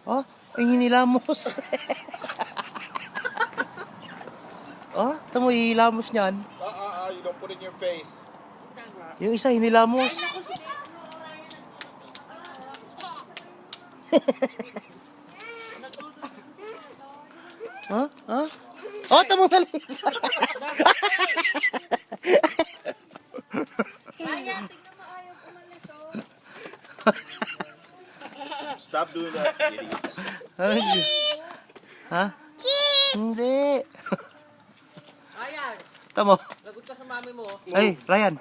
Oh, ay hinilamos. Oh, tamo hilamos niyan. You don't put it in your face. Yung isa hinilamos. Ha? Ha? Oh, tamo dali. Stop doing that, idiots. Ay, ha? Hindi. Ryan, Tamo. lagot ka sa mami mo. Ay, Ryan.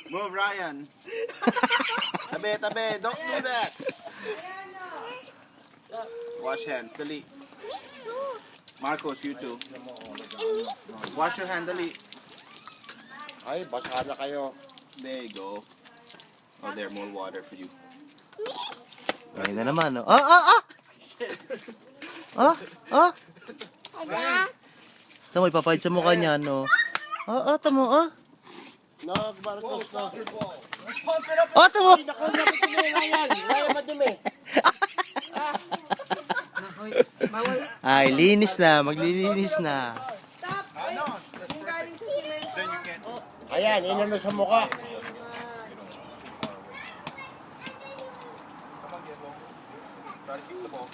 Move, Ryan. Tabi, tabi. Don't do that. Wash hands. Dali. Marcos, you too. Wash your hand, dali. Ay, basa na kayo. There you go. Oh, there, more water for you. Ay na naman. Oh. Ah. Tamo, ipapahid sa mukha niya, no? Tamo, Nag-Marcos na. tamo. Naku, napitili Ryan. Ryan, madumi. Ay, linis na. Maglilinis na. Stop! Yung galing sa simento. Ayan, inan mo sa mukha. Try to keep the ball.